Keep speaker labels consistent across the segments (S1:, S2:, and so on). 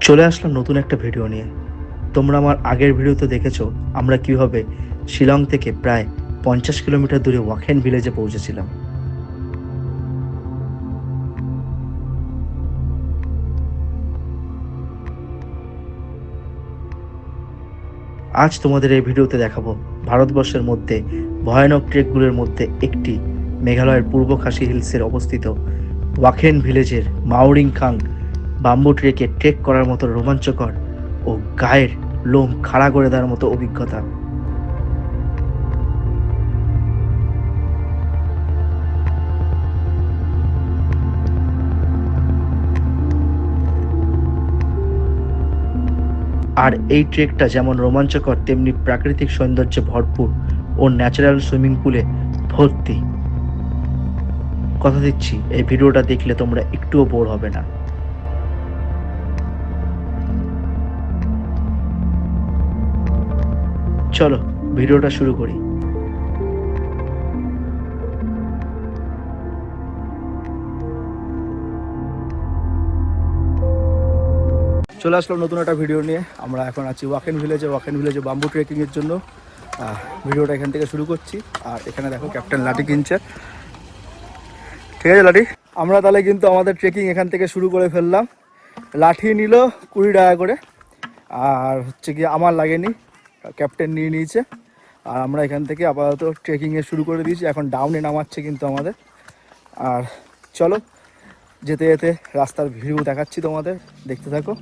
S1: চলে আসলাম নতুন একটা ভিডিও নিয়ে। তোমরা আমার আগের ভিডিওতে দেখেছো আমরা কিভাবে শিলং থেকে প্রায় 50 কিলোমিটার দূরে ওয়াকেন ভিলেজে পৌঁছেছিলাম। আজ তোমাদের এই ভিডিওতে দেখাবো ভারতবর্ষের মধ্যে ভয়ানক ট্রেকগুলোর মধ্যে একটি মেঘালয়ের পূর্ব খাসি হিলসের অবস্থিত ওয়াকেন ভিলেজের মাওরিং খাং বাম্বু ট্রেকে ট্রেক করার মতো রোমাঞ্চকর ও গায়ের লোম খাড়া করে দেওয়ার মতো অভিজ্ঞতা। আর এই ট্রেকটা যেমন রোমাঞ্চকর তেমনি প্রাকৃতিক সৌন্দর্যে ভরপুর ও ন্যাচারাল সুইমিং পুলে ভর্তি। কথা দিচ্ছি এই ভিডিওটা দেখলে তোমরা একটুও বোর হবে না। চলো ভিডিওটা শুরু করি। চলে আসলাম নতুন একটা ভিডিও নিয়ে। আমরা এখন আছি ওয়াকেন ভিলেজে বাম্বু ট্রেকিংয়ের জন্য। ভিডিওটা এখান থেকে শুরু করছি। আর এখানে দেখো ক্যাপ্টেন লাঠি কিনছে। ঠিক আছে লাঠি, আমরা তাহলে কিন্তু আমাদের ট্রেকিং এখান থেকে শুরু করে ফেললাম। লাঠি নিল 20 টাকা করে, আর হচ্ছে কি আমার লাগেনি, ক্যাপ্টেন নিয়ে নিয়েছে। আর আমরা এখান থেকে আপাতত ট্রেকিংয়ে শুরু করে দিয়েছি। এখন ডাউনে নামাচ্ছে কিন্তু আমাদের। আর চলো যেতে যেতে রাস্তার ভিউ দেখাচ্ছি তোমাদের, দেখতে থাকো।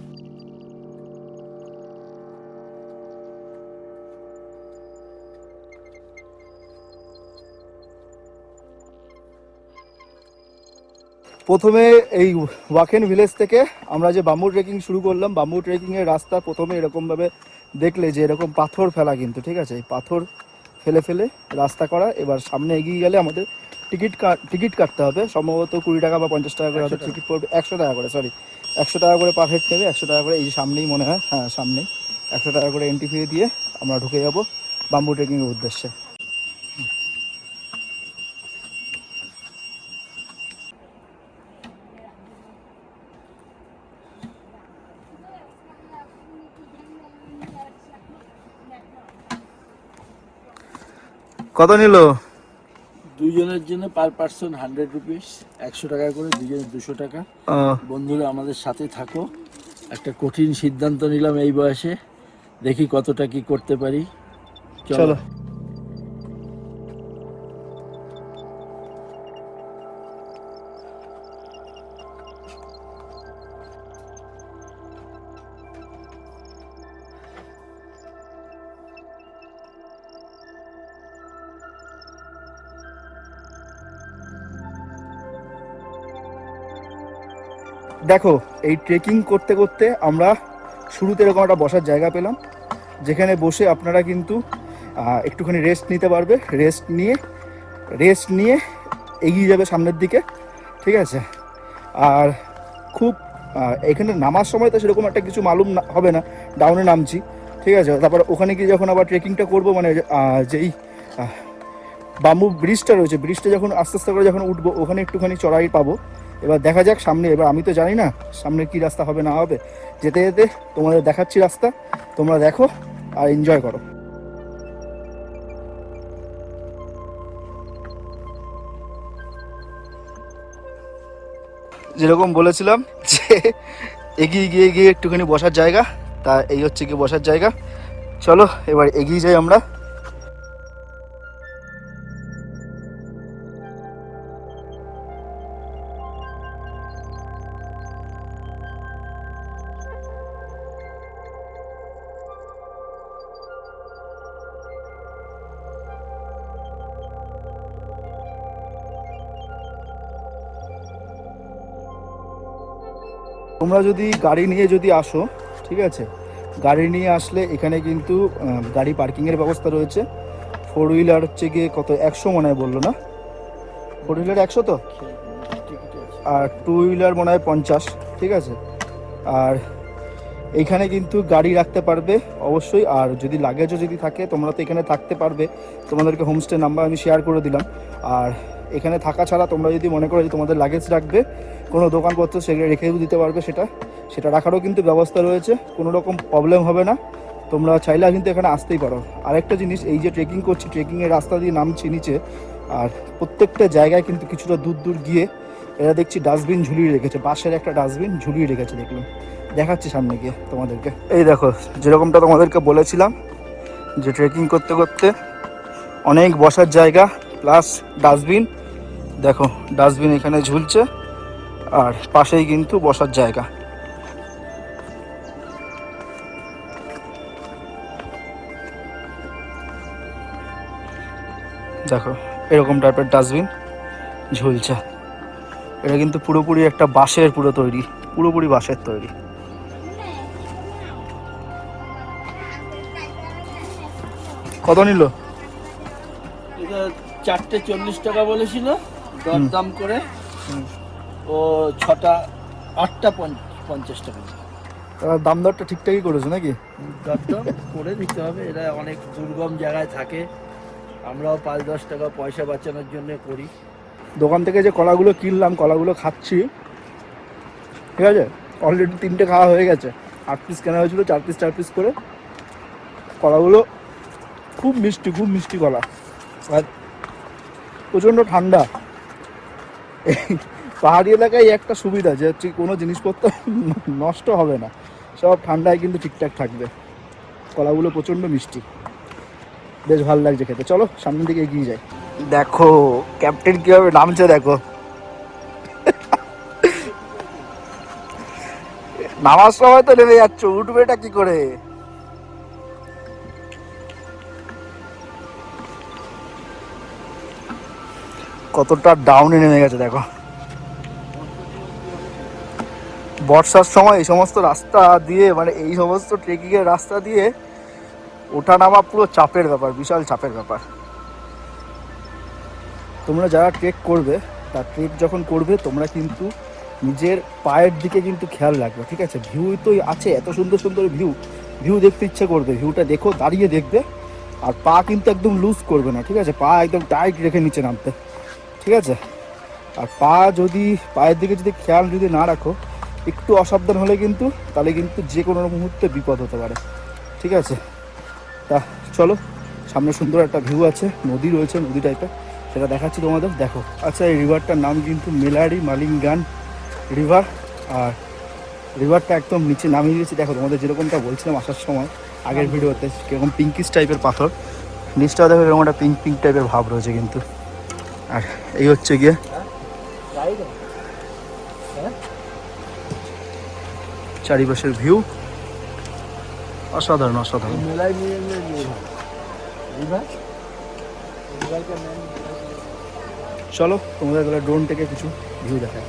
S1: প্রথমে এই ওয়াকেন ভিলেজ থেকে আমরা যে বাম্বু ট্রেকিং শুরু করলাম, বাম্বু ট্রেকিংয়ের রাস্তা প্রথমে এরকমভাবে দেখলে যে এরকম পাথর ফেলা কিন্তু, ঠিক আছে, এই পাথর ফেলে ফেলে রাস্তা করা। এবার সামনে এগিয়ে গেলে আমাদের টিকিট কাটতে হবে, সম্ভবত 20 টাকা বা 50 টাকা করে আমাদের টিকিট পড়বে। 100 টাকা করে, সরি 100 টাকা করে পার হেড নেবে। 100 টাকা করে, এই যে সামনেই মনে হয়, হ্যাঁ সামনেই 100 টাকা করে এন্ট্রি ফি দিয়ে আমরা ঢুকে যাব বাম্বু ট্রেকিংয়ের উদ্দেশ্যে। কত নিল?
S2: দুইজনের জন্য পার পার্সন 100 রুপিস, 100 টাকা করে, দুজনের 200 টাকা। বন্ধুরা আমাদের সাথে থাকো। একটা কঠিন সিদ্ধান্ত নিলাম এই বয়সে, দেখি কতটা কি করতে পারি। চলো।
S1: দেখো এই ট্রেকিং করতে করতে আমরা শুরুতে এরকম একটা বসার জায়গা পেলাম, যেখানে বসে আপনারা কিন্তু একটুখানি রেস্ট নিতে পারবে। রেস্ট নিয়ে এগিয়ে যাবে সামনের দিকে, ঠিক আছে। আর খুব এখানে নামার সময় তো সেরকম একটা কিছু মালুম হবে না, ডাউনে নামছি, ঠিক আছে। তারপর ওখানে গিয়ে যখন আবার ট্রেকিংটা করবো, মানে যেই বাম্বু ব্রিজটা রয়েছে, ব্রিজটা যখন আস্তে আস্তে করে যখন উঠবো, ওখানে একটুখানি চড়াই পাবো। এবার দেখা যাক সামনে, এবার আমি তো জানি না সামনে কি রাস্তা হবে না হবে। যেতে যেতে তোমাদের দেখাচ্ছি রাস্তা, তোমরা দেখো আর এনজয় করো। যেরকম বলেছিলাম যে এগিয়ে গিয়ে গিয়ে একটুখানি বসার জায়গা, তা এই হচ্ছে কি বসার জায়গা। চলো এবার এগিয়ে যাই আমরা। তোমরা যদি গাড়ি নিয়ে যদি আসো, ঠিক আছে, গাড়ি নিয়ে আসলে এখানে কিন্তু গাড়ি পার্কিংয়ের ব্যবস্থা রয়েছে। 4 হুইলার হচ্ছে গিয়ে কত 100 মনে হয় বললো না, 4 হুইলার 100 তো, আর 2 হুইলার মনে হয় 50, ঠিক আছে। আর এইখানে কিন্তু গাড়ি রাখতে পারবে অবশ্যই। আর যদি লাগেজও যদি থাকে তোমরা তো এখানে থাকতে পারবে, তোমাদেরকে হোমস্টে নাম্বার আমি শেয়ার করে দিলাম। আর এখানে থাকা ছাড়া তোমরা যদি মনে করো যে তোমাদের লাগেজ রাখবে, কোনো দোকানপত্র সেগুলো রেখেও দিতে পারবে, সেটা সেটা রাখারও কিন্তু ব্যবস্থা রয়েছে, কোনো রকম প্রবলেম হবে না। তোমরা চাইলে কিন্তু এখানে আসতেই পারো। আরেকটা জিনিস, এই যে ট্রেকিং করছি, ট্রেকিংয়ের রাস্তা দিয়ে নামছি নিচে, আর প্রত্যেকটা জায়গায় কিন্তু কিছুটা দূর দূর গিয়ে এরা দেখছি ডাস্টবিন ঝুলিয়ে রেখেছে, বাঁশের একটা ডাস্টবিন ঝুলিয়ে রেখেছে দেখলাম, দেখাচ্ছি সামনে গিয়ে তোমাদেরকে। এই দেখো, যেরকমটা তোমাদেরকে বলেছিলাম যে ট্রেকিং করতে করতে অনেক বসার জায়গা প্লাস ডাস্টবিন। দেখো ডাস্টবিন এখানে ঝুলছে, আর পাশেই কিন্তু বসার জায়গা। দেখো এরকম টাইপের ডাস্টবিন ঝুলছে। এটা কিন্তু পুরোপুরি একটা বাঁশের তৈরি, পুরোপুরি বাঁশের তৈরি। কত নিল?
S2: এটা 4টে 40 টাকা বলেছিল, দরদাম করে ও 6টা 8টা 50 টাকা।
S1: দাম দরটা ঠিকঠাকই করেছে নাকি?
S2: দরদাম করে দিতে হবে, এরা অনেক দুর্গম জায়গায় থাকে, আমরাও 5-10 টাকা পয়সা বাঁচানোর জন্য করি।
S1: দোকান থেকে যে কলাগুলো কিনলাম, কলাগুলো খাচ্ছি, ঠিক আছে, অলরেডি 3টে খাওয়া হয়ে গেছে। 8 পিস কেনা হয়েছিল, 4 পিস 4 পিস করে। কলাগুলো খুব মিষ্টি, খুব মিষ্টি কলা, আর প্রচণ্ড ঠান্ডা। এই পাহাড়ি এলাকায় একটা সুবিধা যে হচ্ছে কোনো জিনিসপত্র নষ্ট হবে না, সব ঠান্ডায় কিন্তু ঠিকঠাক থাকবে। কলাগুলো প্রচণ্ড মিষ্টি, বেশ ভালো লাগছে খেতে। চলো সামনের দিকে এগিয়ে যাই। দেখো ক্যাপ্টেন কীভাবে নামছে, দেখো নামার সময় তো নেমে যাচ্ছ, উঠবে এটা কি করে? কতটা ডাউনে নেমে গেছে দেখো। বর্ষার সময় এই সমস্ত রাস্তা দিয়ে, মানে এই সমস্ত ট্রেকিংয়ের রাস্তা দিয়ে ওঠা নামা পুরো চাপের ব্যাপার, বিশাল চাপের ব্যাপার। তোমরা যারা ট্রেক করবে, তার ট্রেক যখন করবে তোমরা কিন্তু নিজের পায়ের দিকে কিন্তু খেয়াল রাখবে, ঠিক আছে? ভিউ তো আছে, এত সুন্দর সুন্দর ভিউ দেখতে ইচ্ছে করবে, ভিউটা দেখো, দাঁড়িয়ে দেখবে। আর পা কিন্তু একদম লুজ করবে না, ঠিক আছে? পা একদম টাইট রেখে নিচে নামতে, ঠিক আছে? আর পায়ের দিকে যদি খেয়াল না রাখো, একটু অসাবধান হলে কিন্তু তাহলে কিন্তু যে কোনো মুহূর্তে বিপদ হতে পারে, ঠিক আছে? তা চলো, সামনে সুন্দর একটা ভিউ আছে, নদী রয়েছে, নদী টাইপের, সেটা দেখাচ্ছি তোমাদের, দেখো। আচ্ছা, এই রিভারটার নাম কিন্তু মেলারি মালিঙ্গান রিভার। আর রিভারটা একদম নিচে নামিয়ে দিয়েছি, দেখো তোমাদের যেরকমটা বলছিলাম আসার সময় আগের ভিডিওতে, কীরকম পিঙ্কিশ টাইপের পাথর, নিচটাও দেখো এরকম একটা পিঙ্ক টাইপের ভাব রয়েছে কিন্তু। আর এই হচ্ছে গিয়ে চারিপাশের ভিউ, অসাধারণ অসাধারণ। চলো তোমাদের গেলে ড্রোন থেকে কিছু ভিউ দেখায়।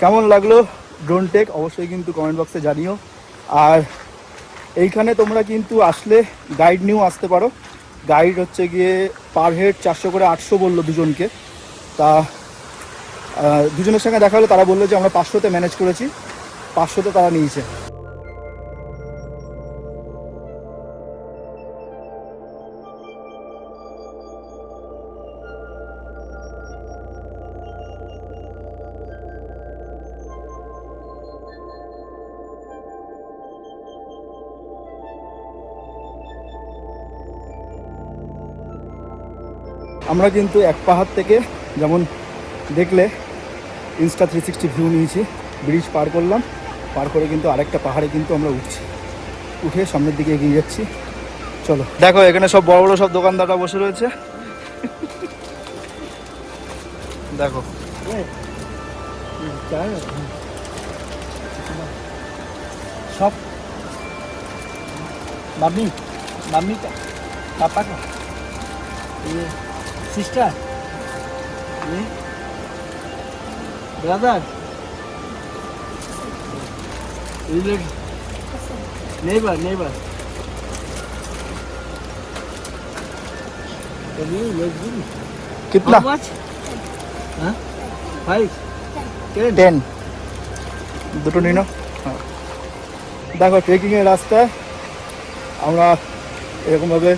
S1: কেমন লাগলো ড্রোন টেক অবশ্যই কিন্তু কমেন্ট বক্সে জানিও। আর এইখানে তোমরা কিন্তু আসলে গাইড নিয়েও আসতে পারো। গাইড হচ্ছে গিয়ে পার হেড 400 করে 800 বললো দুজনকে। তা দুজনের সঙ্গে দেখা হলো, তারা বললো যে আমরা 500-তে ম্যানেজ করেছি, 500-তে তারা নিয়েছে। আমরা কিন্তু এক পাহাড় থেকে যেমন দেখলে ইনস্টা 360 ভিউ নিয়েছি, ব্রিজ পার করলাম, পার করে কিন্তু আরেকটা পাহাড়ে কিন্তু আমরা উঠে সামনের দিকে এগিয়ে যাচ্ছি। চলো দেখো, এখানে সব বড় বড় সব দোকানদাররা বসে রয়েছে। দেখো
S2: সব मम्मी मम्मी का पापा का ये सिस्टर ये ब्रदर नेबर नेबर
S1: कितना?
S2: 5
S1: 10 দুটো নিন। হ্যাঁ দেখো, ট্রেকিংয়ের রাস্তায় আমরা এরকমভাবে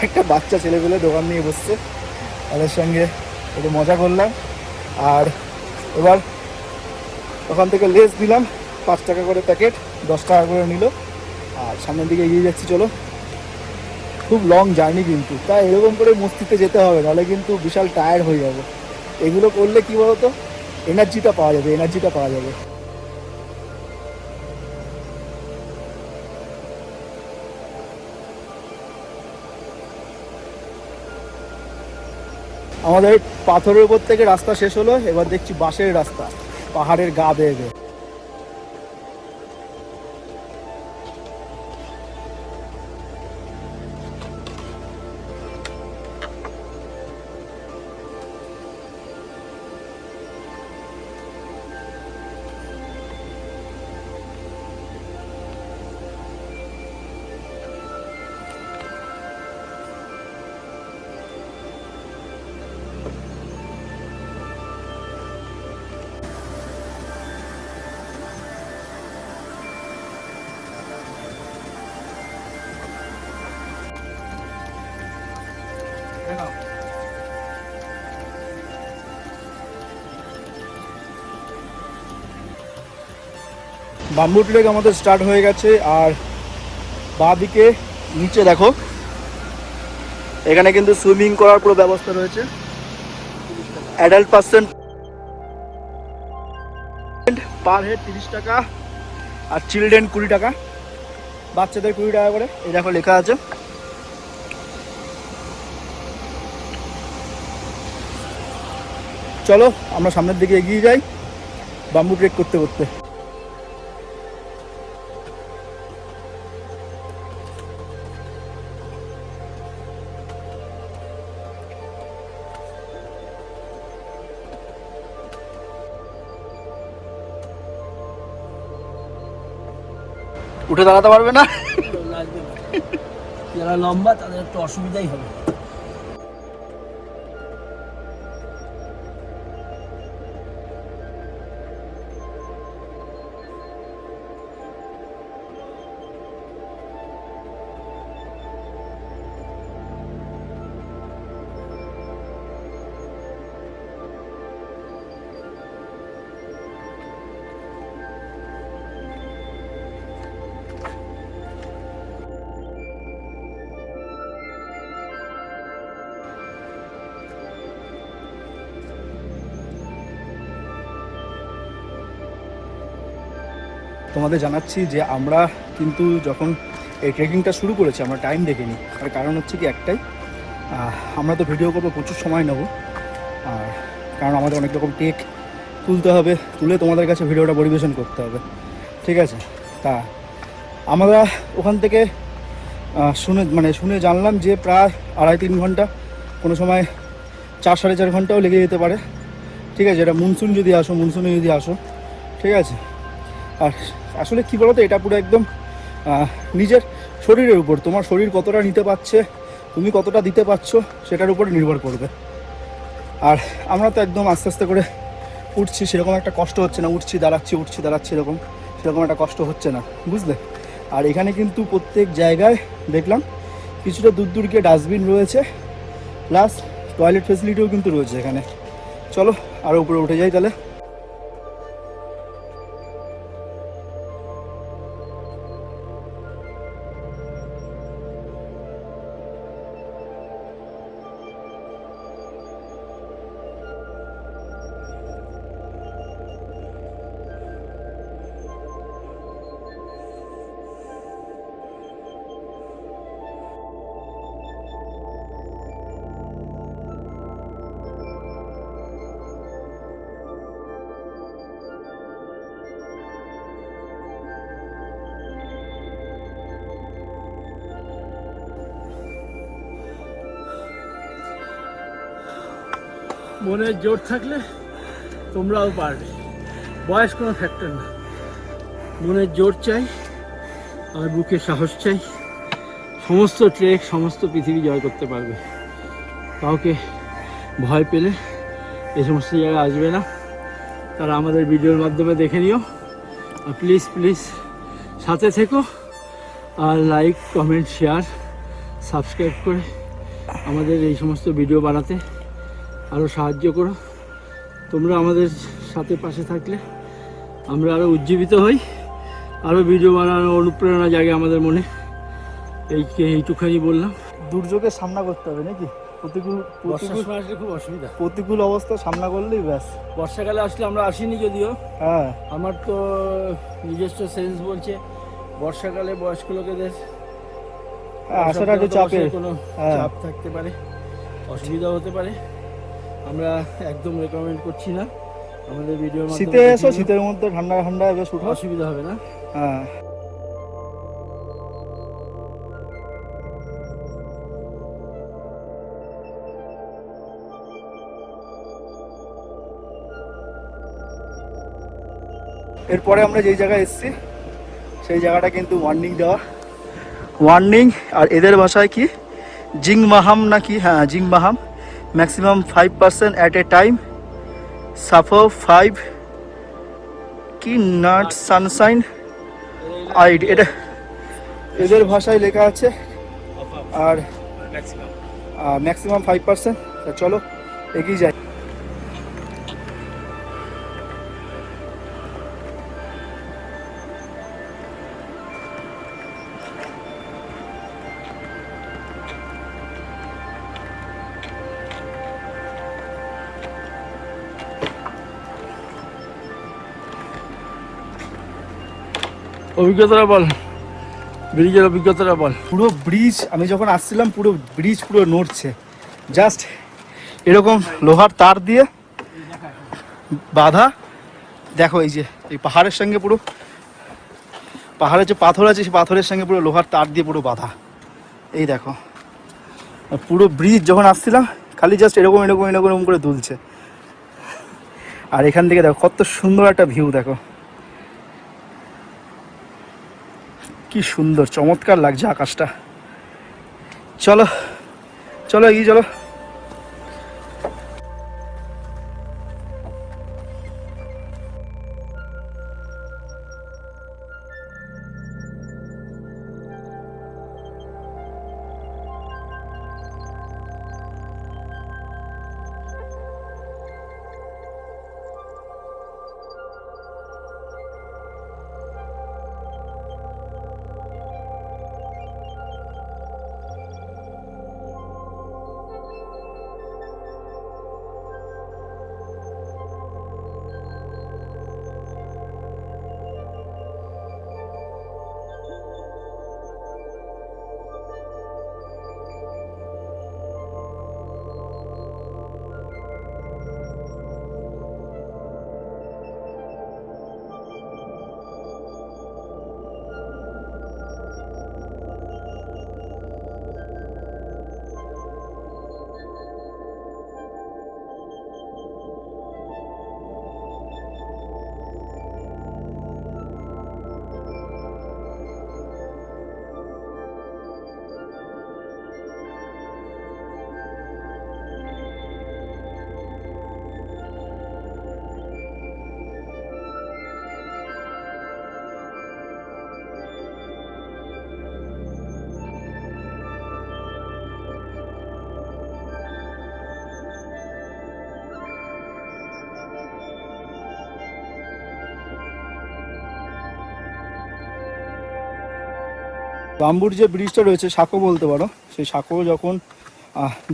S1: একটা বাচ্চা ছেলেপেলে দোকান নিয়ে বসছে, তাদের সঙ্গে একটু মজা করলাম। আর এবার ওখান থেকে লেস দিলাম, 5 টাকা করে প্যাকেট, 10 টাকা করে নিল। আর সামনের দিকে এগিয়ে যাচ্ছি। চলো, খুব লং জার্নি কিন্তু, তাই এরকম করে মস্তিতে যেতে হবে, নাহলে কিন্তু বিশাল টায়ার্ড হয়ে যাবে। এগুলো করলে কি বলতো, এনার্জিটা পাওয়া যাবে, এনার্জিটা পাওয়া যাবে। আমাদের পাথরের উপর থেকে রাস্তা শেষ হলো, এবার দেখছি বাঁশের রাস্তা পাহাড়ের গা বেয়ে বেয়ে। বাম্বু ট্রেক আমাদের স্টার্ট হয়ে গেছে। আর বাঁ দিকে নিচে দেখো, এখানে কিন্তু সুইমিং করার পুরো ব্যবস্থা রয়েছে। অ্যাডাল্ট পার্সন পার হেড 30 টাকা, আর চিলড্রেন 20 টাকা, বাচ্চাদের 20 টাকা করে। এই দেখো লেখা আছে। চলো আমরা সামনের দিকে এগিয়ে যাই বাম্বু ট্রেক করতে করতে। উঠে দাঁড়াতে পারবে না,
S2: যারা লম্বা তাদের একটু অসুবিধাই হবে।
S1: তোমাদের জানাচ্ছি যে আমরা কিন্তু যখন এই ট্রেকিংটা শুরু করেছি আমরা টাইম দেখিনি। তার কারণ হচ্ছে কি একটাই, আমরা তো ভিডিও করবো, প্রচুর সময় নেব। আর কারণ আমাদের অনেক রকম টেক তুলতে হবে, তুলে তোমাদের কাছে ভিডিওটা পরিবেশন করতে হবে, ঠিক আছে? তা আমরা ওখান থেকে শুনে জানলাম যে প্রায় 2.5-3 ঘন্টা, কোনো সময় 4-4.5 ঘন্টাও লেগে যেতে পারে, ঠিক আছে? এটা মনসুনে যদি আসো, ঠিক আছে? আর আসলে কী বলো তো, এটা পুরো একদম নিজের শরীরের উপর, তোমার শরীর কতটা নিতে পারছে, তুমি কতটা দিতে পারছো সেটার উপর নির্ভর করবে। আর আমরা তো একদম আস্তে আস্তে করে উঠছি, সেরকম একটা কষ্ট হচ্ছে না, উঠছি দাঁড়াচ্ছি সেরকম একটা কষ্ট হচ্ছে না, বুঝলে। আর এখানে কিন্তু প্রত্যেক জায়গায় দেখলাম কিছুটা দূর দূর গিয়ে ডাস্টবিন রয়েছে, প্লাস টয়লেট ফেসিলিটিও কিন্তু রয়েছে এখানে। চলো আরও উপরে উঠে যাই তাহলে।
S2: মনের জোর থাকলে তোমরাও পারবে, বয়স কোনো ফ্যাক্টর না। মনের জোর চাই আর বুকে সাহস চাই, সমস্ত ট্রেক সমস্ত পৃথিবী জয় করতে পারবে। কাউকে ভয় পেলে এই সমস্ত জায়গায় আসবে না, তারা আমাদের ভিডিওর মাধ্যমে দেখে নিও। আর প্লিজ প্লিজ সাথে থেকো, আর লাইক কমেন্ট শেয়ার সাবস্ক্রাইব করে আমাদের এই সমস্ত ভিডিও বানাতে আরও সাহায্য করো। তোমরা আমাদের সাথে পাশে থাকলে আমরা আরও উজ্জীবিত হই, আরও ভিডিও বানানোর অনুপ্রেরণা জাগে আমাদের মনে। এইটুখানি বললাম।
S1: দুর্যোগের সামনা করতে হবে নাকি,
S2: বর্ষার সময় আসলে খুব অসুবিধা,
S1: প্রতিকূল অবস্থা সামনা করলেই ব্যাস।
S2: বর্ষাকালে আসলে আমরা আসিনি যদিও,
S1: হ্যাঁ
S2: আমার তো নিজস্ব সেন্স বলছে বর্ষাকালে বয়স্ক লোকেদের
S1: আসাটা একটু চাপের,
S2: কোনো চাপ থাকতে পারে, অসুবিধা হতে পারে। আমরা একদম রেকমেন্ড করছি না। আমাদের ভিডিওর মাধ্যমে
S1: শীতে এসো, শীতের মধ্যে ঠান্ডা ঠান্ডা বেশ উঠো,
S2: অসুবিধা হবে না।
S1: হ্যাঁ এরপরে আমরা যেই জায়গায় এসেছি সেই জায়গাটা কিন্তু ওয়ার্নিং দেওয়া, ওয়ার্নিং। আর এদের ভাষায় কি জিংমাহাম নাকি, হ্যাঁ জিংমাহাম, maximum 5% at a time, suffer 5 কি নট সানশাইন আইড, এটা এদের ভাষায় লেখা আছে। আর ম্যাক্সিমাম 5%। চলো এগিয়ে যাই।
S2: অভিজ্ঞতাটা বল, ব্রিজের অভিজ্ঞতাটা বল।
S1: পুরো ব্রিজ, আমি যখন আসছিলাম পুরো ব্রিজ পুরো নড়ছে, জাস্ট এরকম লোহার তার দিয়ে বাঁধা। দেখো এই যে এই পাহাড়ের সঙ্গে পুরো, পাহাড়ে যে পাথর আছে সেই পাথরের সঙ্গে পুরো লোহার তার দিয়ে পুরো বাঁধা। এই দেখো পুরো ব্রিজ যখন আসছিলাম খালি জাস্ট এরকম এরকম এরকম এরকম করে দুলছে। আর এখান থেকে দেখো কত সুন্দর একটা ভিউ, দেখো কি সুন্দর চমৎকার লাগছে আকাশটা। চলো চলো এগিয়ে চলো। বাম্বুর যে ব্রিজটা রয়েছে, সাঁকো বলতে পারো, সেই সাঁকো যখন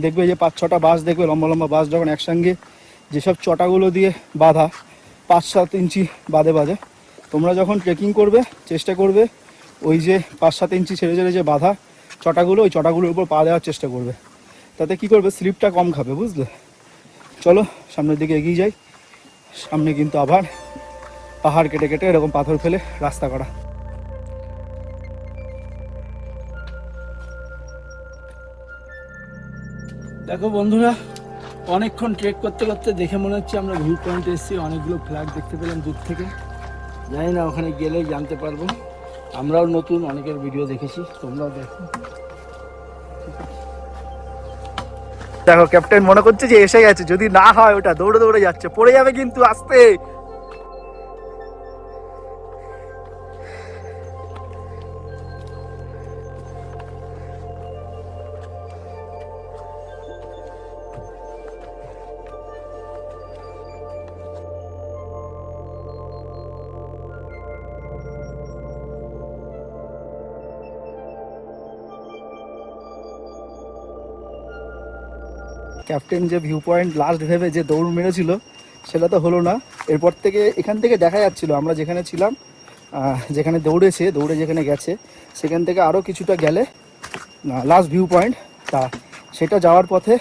S1: দেখবে যে 5-6টা বাস দেখবে, লম্বা লম্বা বাস যখন একসঙ্গে যেসব চটাগুলো দিয়ে বাঁধা 5-7 ইঞ্চি বাদে বাদে, তোমরা যখন ট্রেকিং করবে চেষ্টা করবে ওই যে 5-7 ইঞ্চি ছেড়ে ছেড়ে যে বাঁধা চটাগুলো, ওই চটাগুলোর উপর পা দেওয়ার চেষ্টা করবে। তাতে কি করবে, স্লিপটা কম খাবে, বুঝলে? চলো সামনের দিকে এগিয়ে যাই। সামনে কিন্তু আবার পাহাড় কেটে কেটে এরকম পাথর ফেলে রাস্তা করা।
S2: দেখো বন্ধুরা, অনেকক্ষণ ট্রেক করতে করতে দেখে মনে হচ্ছে আমরা ভিউ পয়েন্টে এসেছি। অনেকগুলো ফ্ল্যাগ দেখতে পেলাম দূর থেকে, জানি না ওখানে গেলেই জানতে পারবো। আমরাও নতুন, অনেকের ভিডিও দেখেছি, তোমরাও দেখো।
S1: দেখো ক্যাপ্টেন মনে করছে যে এসে গেছে, যদি না হয় ওটা দৌড়ে দৌড়ে যাচ্ছে, পড়ে যাবে কিন্তু আস্তে। ক্যাপ্টেন যে ভিউ পয়েন্ট লাস্ট ভেবে যে দৌড় মেরেছিল সেটা তো হলো না। এরপর থেকে এখান থেকে দেখা যাচ্ছিল আমরা যেখানে ছিলাম, যেখানে দৌড়ে যেখানে গেছে, সেখান থেকে আরও কিছুটা গেলে লাস্ট ভিউ পয়েন্ট, তা সেটা যাওয়ার পথে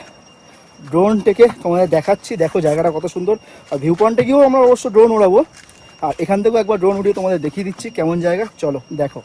S1: ড্রোন থেকে তোমাদের দেখাচ্ছি। দেখো জায়গাটা কত সুন্দর। আর ভিউ পয়েন্টে গিয়েও আমরা অবশ্য ড্রোন উড়াবো, আর এখান থেকেও একবার ড্রোন উড়িয়ে তোমাদের দেখিয়ে দিচ্ছি কেমন জায়গা। চলো দেখো।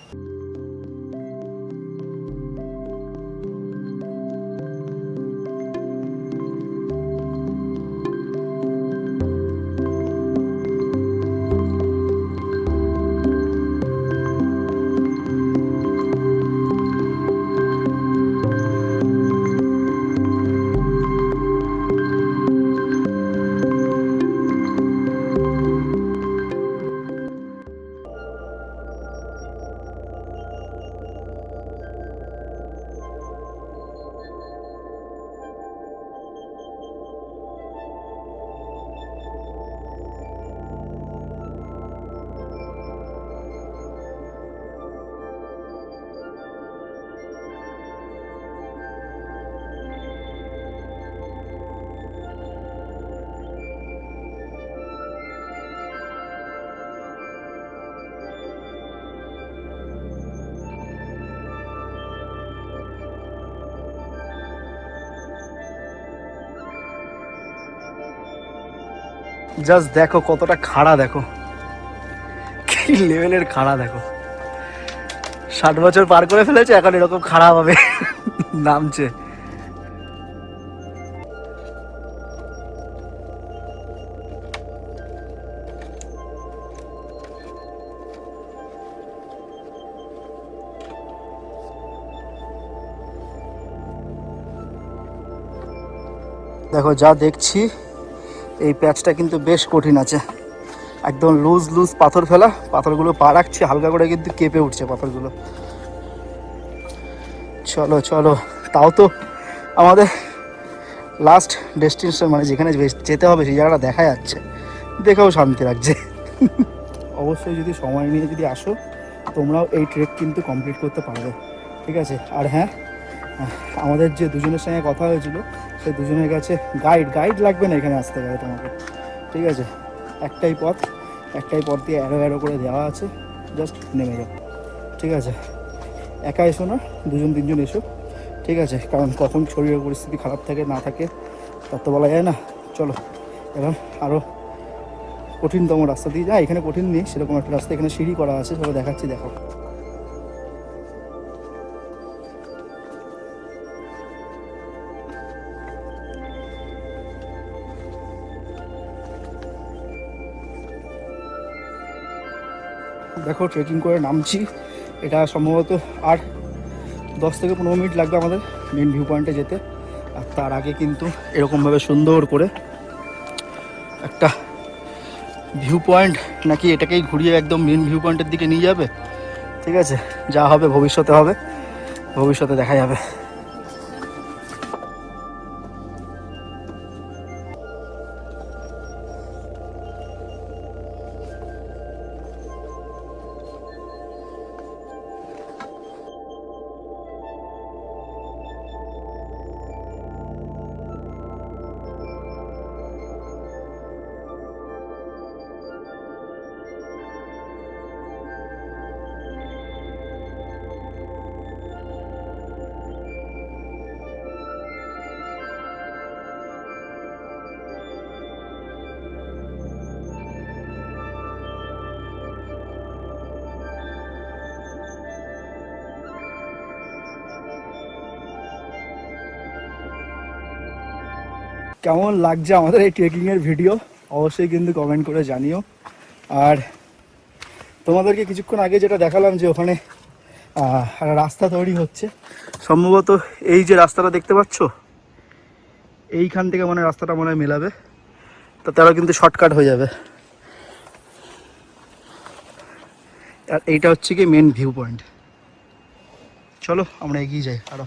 S1: জাস্ট দেখো কতটা খাড়া, দেখো কি লেভেলের খাড়া। দেখো 60 বছর পার করে ফেলেছে, এখন এরকম খাড়া হবে নামছে। দেখো যা দেখছি, এই প্যাচটা কিন্তু বেশ কঠিন আছে, একদম লুজ লুজ পাথর ফেলা। পাথরগুলো পা রাখছে হালকা করে, কিন্তু কেঁপে উঠছে পাথরগুলো। চলো চলো, তাও তো আমাদের লাস্ট ডেস্টিনেশন, মানে যেখানে যেতে হবে সেই জায়গাটা দেখা যাচ্ছে, দেখেও শান্তি লাগছে। অবশ্যই যদি সময় নিয়ে যদি আসো, তোমরাও এই ট্রেক কিন্তু কমপ্লিট করতে পারবে, ঠিক আছে? আর হ্যাঁ, আমাদের যে দুজনের সঙ্গে কথা হয়েছিল, সেই দুজনের কাছে গাইড লাগবে না এখানে আসতে গেলে তোমাকে, ঠিক আছে? একটাই পথ দিয়ে অ্যারো করে দেওয়া আছে, জাস্ট নেমে যাও, ঠিক আছে? একা এসো না, 2-3জন এসো, ঠিক আছে? কারণ কখন শরীরের পরিস্থিতি খারাপ থাকে না থাকে তার তো বলা যায় না। চলো এবার আরও কঠিনতম রাস্তা দিয়ে যায়। এখানে কঠিন নেই সেরকম একটা রাস্তা, এখানে সিঁড়ি করা আছে, সবাই দেখাচ্ছি, দেখো। দেখো ট্রেকিং করে নামছি, এটা সম্ভবত আর 10 থেকে 15 মিনিট লাগবে আমাদের মেন ভিউ পয়েন্টে যেতে। আর তার আগে কিন্তু এরকমভাবে সুন্দর করে একটা ভিউ পয়েন্ট, নাকি এটাকেই ঘুরিয়ে একদম মেন ভিউ পয়েন্টের দিকে নিয়ে যাবে, ঠিক আছে? যা হবে ভবিষ্যতে হবে, ভবিষ্যতে দেখা যাবে। কেমন লাগছে আমাদের এই ট্রেকিংয়ের ভিডিও অবশ্যই কিন্তু কমেন্ট করে জানিও। আর তোমাদেরকে কিছুক্ষণ আগে যেটা দেখালাম যে ওখানে একটা রাস্তা তৈরি হচ্ছে, সম্ভবত এই যে রাস্তাটা দেখতে পাচ্ছ এইখান থেকে মানে রাস্তাটা মনে হয় মেলাবে, তো তারা কিন্তু শর্টকাট হয়ে যাবে। আর এইটা হচ্ছে কি মেন ভিউ পয়েন্ট। চলো আমরা এগিয়ে যাই আরো।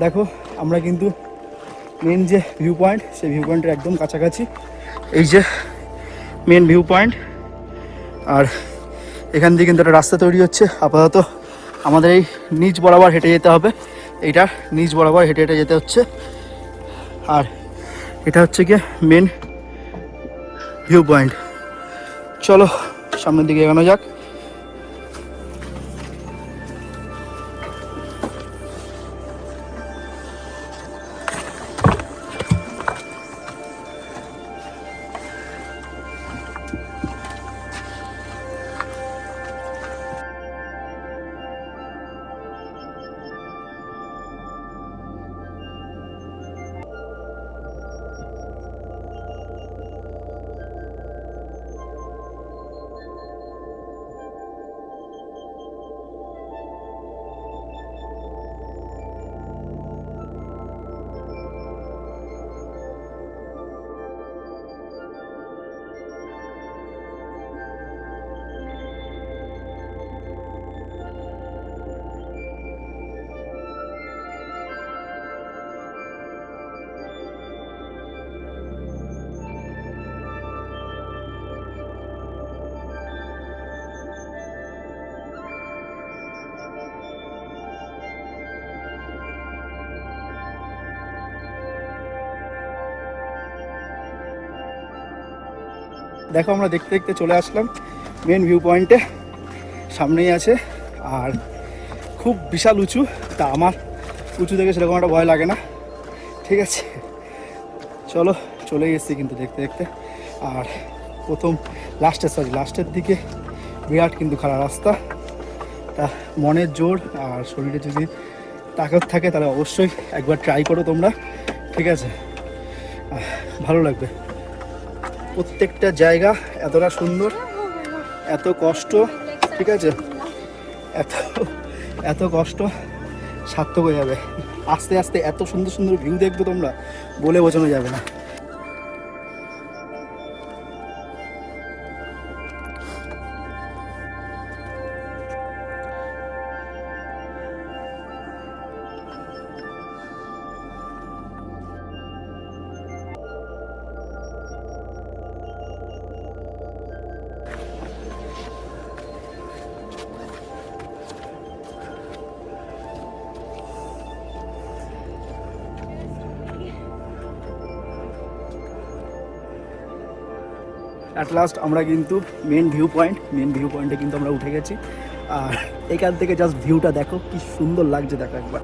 S1: দেখো আমরা কিন্তু মেন যে ভিউ পয়েন্ট সেই ভিউ পয়েন্টের একদম কাছাকাছি। এই যে মেন ভিউ পয়েন্ট, আর এখান দিয়ে কিন্তু একটা রাস্তা তৈরি হচ্ছে। আপাতত আমাদের এই নিচ বরাবর হেঁটে যেতে হবে, এইটার নিচ বরাবর হেঁটে হেঁটে যেতে হচ্ছে। আর এটা হচ্ছে গিয়ে মেন ভিউ পয়েন্ট। চলো সামনের দিকে এগোনো যাক। দেখো আমরা দেখতে দেখতে চলে আসলাম মেন ভিউ পয়েন্টে, সামনেই আছে। আর খুব বিশাল উঁচু, তা আমার উঁচু থেকে সেরকম একটা ভয় লাগে না, ঠিক আছে। চলো চলে এসেছি কিন্তু দেখতে দেখতে। আর প্রথম লাস্টের দিকে বিরাট কিন্তু খারাপ রাস্তা, তা মনের জোর আর শরীরে যদি তাকত থাকে তাহলে অবশ্যই একবার ট্রাই করো তোমরা, ঠিক আছে, ভালো লাগবে। প্রত্যেকটা জায়গা এতটা সুন্দর, এত কষ্ট, ঠিক আছে, এত কষ্ট সার্থক হয়ে যাবে। আস্তে আস্তে এত সুন্দর সুন্দর ভিউ দেখবে তোমরা, বলে বোঝানো যাবে না। অ্যাট লাস্ট আমরা কিন্তু মেন ভিউ পয়েন্টে কিন্তু আমরা উঠে গেছি। আর এখান থেকে জাস্ট ভিউটা দেখো কি সুন্দর লাগছে, দেখো একবার।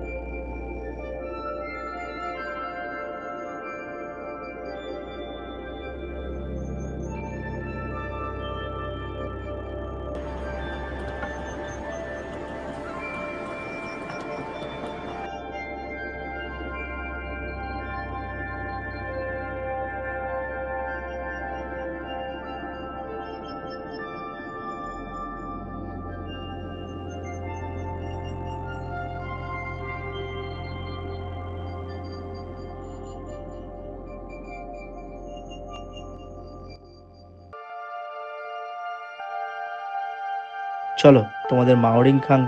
S1: চলো তোমাদের মাওরিং খাং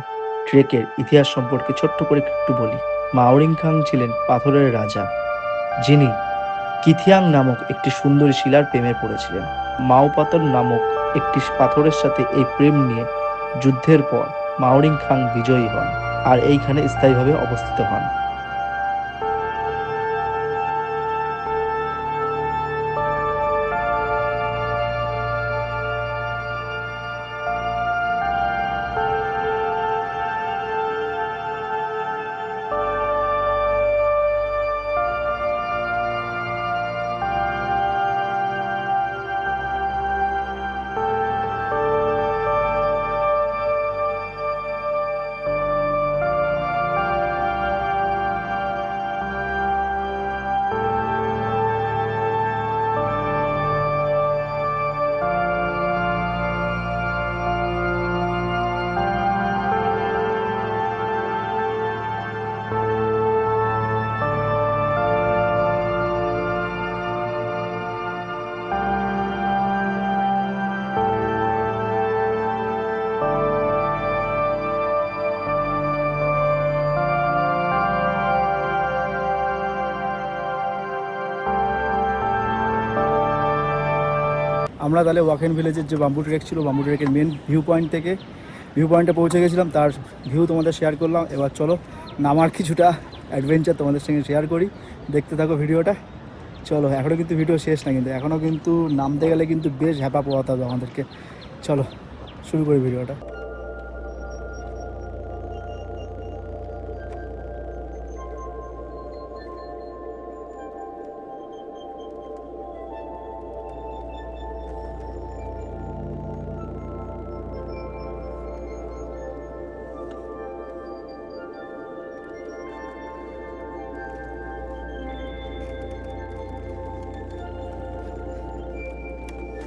S1: ট্রেকের ইতিহাস সম্পর্কে ছোট্ট করে একটু বলি। মাওরিং খাং ছিলেন পাথরের রাজা, যিনি কিথিয়াং নামক একটি সুন্দরী শিলার প্রেমে পড়েছিলেন। মাওপাতর নামক একটি পাথরের সাথে এই প্রেম নিয়ে যুদ্ধের পর মাওরিং খাং বিজয়ী হন আর এইখানে স্থায়ীভাবে অবস্থিত হন। আমরা তাহলে ওয়াকেন ভিলেজের যে বাম্বু ট্রেক ছিল, বাম্বু ট্রেকের মেন ভিউ পয়েন্টে পৌঁছে গেছিলাম। তার ভিউ তোমাদের শেয়ার করলাম। এবার চলো নামার কিছুটা অ্যাডভেঞ্চার তোমাদের সঙ্গে শেয়ার করি, দেখতে থাকো ভিডিওটা। চলো, এখনও কিন্তু ভিডিও শেষ না, কিন্তু এখনও কিন্তু নামতে গেলে কিন্তু বেশ হ্যাপা পোয়াতে হবে আমাদেরকে। চলো শুরু করি ভিডিওটা।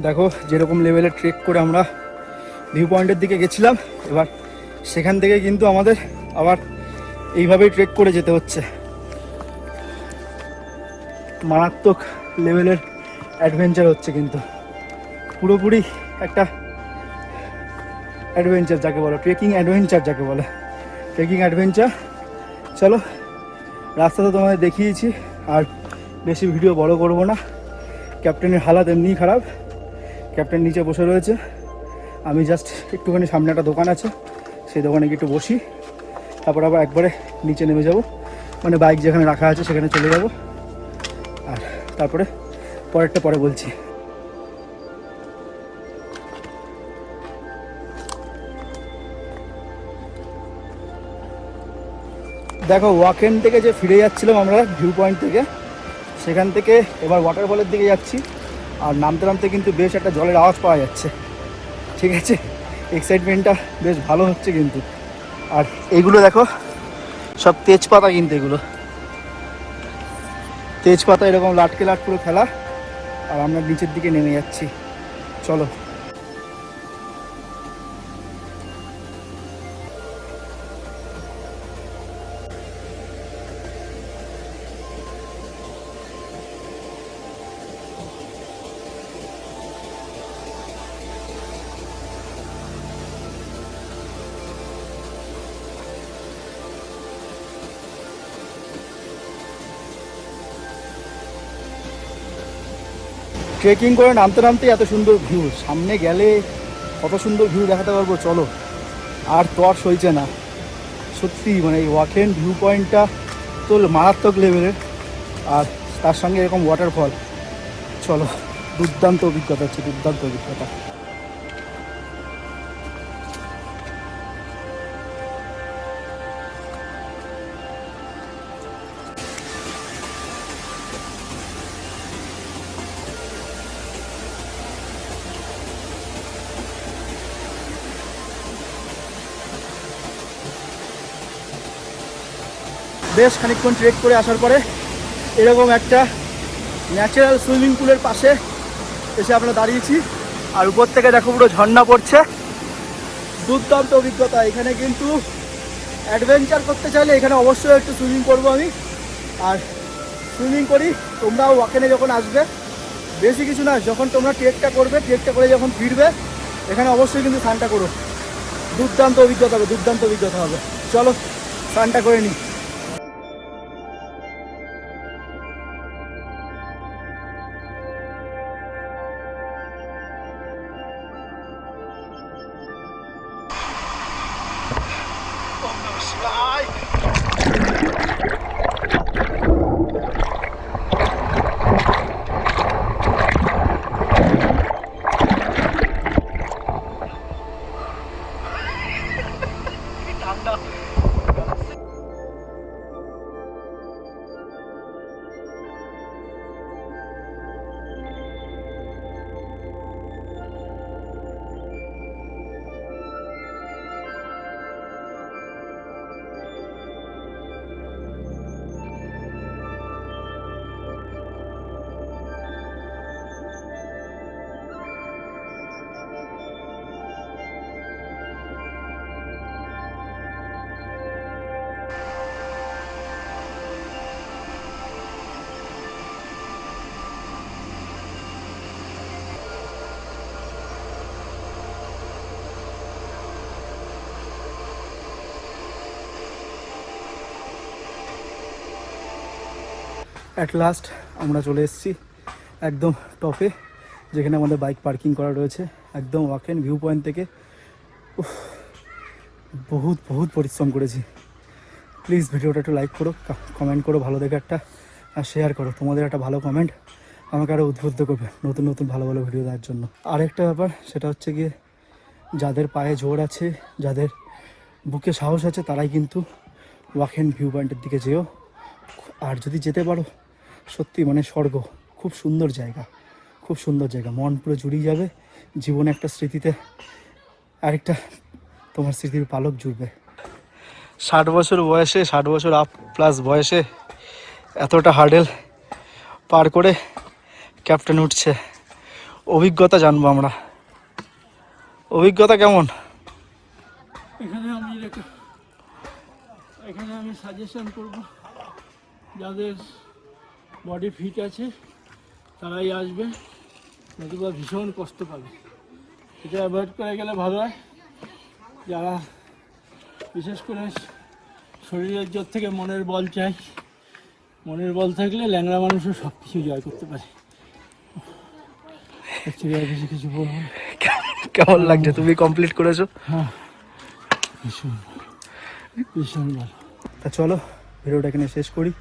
S1: দেখো যেরকম লেভেলের ট্রেক করে আমরা ভিউ পয়েন্টের দিকে গেছিলাম, এবার সেখান থেকে কিন্তু আমাদের আবার এইভাবেই ট্রেক করে যেতে হচ্ছে। মারাত্মক লেভেলের অ্যাডভেঞ্চার হচ্ছে, কিন্তু পুরোপুরি একটা অ্যাডভেঞ্চার যাকে বলে, ট্রেকিং অ্যাডভেঞ্চার যাকে বলে, ট্রেকিং অ্যাডভেঞ্চার। চলো, রাস্তা তো তোমাদের দেখিয়েছি, আর বেশি ভিডিও বড় করবো না। ক্যাপ্টেনের হালাত এমনিই খারাপ, ক্যাপ্টেন নিচে বসে রয়েছে। আমি জাস্ট একটুখানি সামনে একটা দোকান আছে, সেই দোকানে গিয়ে একটু বসি, তারপর আবার একবারে নিচে নেমে যাব, মানে বাইক যেখানে রাখা আছে সেখানে চলে যাব, আর তারপরে পরেরটা পরে বলছি। দেখো ওয়াকেন থেকে যে ফিরে যাচ্ছিলাম আমরা ভিউ পয়েন্ট থেকে, সেখান থেকে এবার ওয়াটারফলের দিকে যাচ্ছি। আর নামতে নামতে কিন্তু বেশ একটা জলের আওয়াজ পাওয়া যাচ্ছে, ঠিক আছে, এক্সাইটমেন্টটা বেশ ভালো হচ্ছে কিন্তু। আর এইগুলো দেখো সব তেজপাতা, কিন্তু এগুলো তেজপাতা এরকম লাটকে লাট করে ফেলা, আর আমরা নিচের দিকে নেমে যাচ্ছি। চলো, ট্রেকিং করে নামতে নামতে এত সুন্দর ভিউ, সামনে গেলে কত সুন্দর ভিউ দেখাতে পারবো। চলো, আর তো আর সইছে না সত্যি, মানে এই ওয়াকেন ভিউ পয়েন্টটা তো মারাত্মক লেভেলের, আর তার সঙ্গে এরকম ওয়াটারফল। চলো, দুর্দান্ত অভিজ্ঞতা হচ্ছে, দুর্দান্ত অভিজ্ঞতা। বেশ খানিকক্ষণ ট্রেক করে আসার পরে এরকম একটা ন্যাচারাল সুইমিং পুলের পাশে এসে আমরা দাঁড়িয়েছি, আর উপর থেকে দেখো পুরো ঝর্ণা পড়ছে। দুর্দান্ত অভিজ্ঞতা। এখানে কিন্তু অ্যাডভেঞ্চার করতে চাইলে এখানে অবশ্যই একটু সুইমিং করবো আমি, আর সুইমিং করি। তোমরাও ওখানে যখন আসবে, বেশি কিছু না, যখন তোমরা ট্রেকটা করবে, ট্রেকটা করে যখন ফিরবে, এখানে অবশ্যই কিন্তু স্নানটা করো। দুর্দান্ত অভিজ্ঞতা হবে, দুর্দান্ত অভিজ্ঞতা হবে। চলো স্নানটা করে নিই। অ্যাট লাস্ট আমরা চলে এসেছি একদম টপে, যেখানে আমাদের বাইক পার্কিং করা রয়েছে, একদম ওয়াকেন ভিউ পয়েন্ট থেকে। বহুত বহুত পরিশ্রম করেছি। প্লিজ ভিডিওটা একটু লাইক করো, কমেন্ট করো ভালো দেখে একটা, আর শেয়ার করো। তোমাদের একটা ভালো কমেন্ট আমাকে আরও উদ্বুদ্ধ করবে নতুন নতুন ভালো ভালো ভিডিও দেওয়ার জন্য। আরেকটা ব্যাপার, সেটা হচ্ছে গিয়ে যাদের পায়ে জোর আছে, যাদের বুকে সাহস আছে, তারাই কিন্তু ওয়াকেন ভিউ পয়েন্টের দিকে যেও। আর যদি যেতে পারো, সত্যি মানে স্বর্গ। খুব সুন্দর জায়গা, খুব সুন্দর জায়গা, মন পুরো জুড়িয়ে যাবে। জীবনে একটা স্মৃতিতে আরেকটা তোমার স্মৃতির পালক জুড়বে। 60 বছর বয়সে, 60 বছর আপ প্লাস বয়সে এতটা হার্ডেল পার করে ক্যাপ্টেন উঠছে। অভিজ্ঞতা জানবো আমরা, অভিজ্ঞতা কেমন?
S2: এখানে আমি সাজেশন করব, যাদের বডি ফিট আছে তারাই আসবে, নতুবা ভীষণ কষ্ট পাবে। এটা অ্যাভয়েড করে গেলে ভালো হয়। যারা বিশেষ করে শরীরের জোর থেকে মনের বল চাই, মনের বল থাকলে ল্যাংড়া মানুষও সব কিছু জয় করতে পারে। বেশি কিছু বলবো না।
S1: কেমন লাগছে? তুমি কমপ্লিট করেছো?
S2: হ্যাঁ, ভীষণ ভীষণ ভালো।
S1: তা চলো ভিডিওটা এখানে শেষ করি,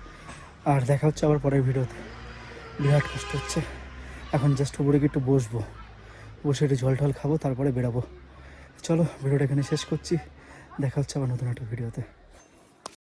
S1: আর দেখা হচ্ছে আবার পরের ভিডিওতে। বিরাট কষ্ট হচ্ছে, এখন জাস্ট উপরে গিয়ে একটু বসবো, বসে একটু জল টল খাবো, তারপরে বেরাবো। চলো ভিডিওটা এখানে শেষ করছি, দেখা হচ্ছে আবার নতুন একটা ভিডিওতে।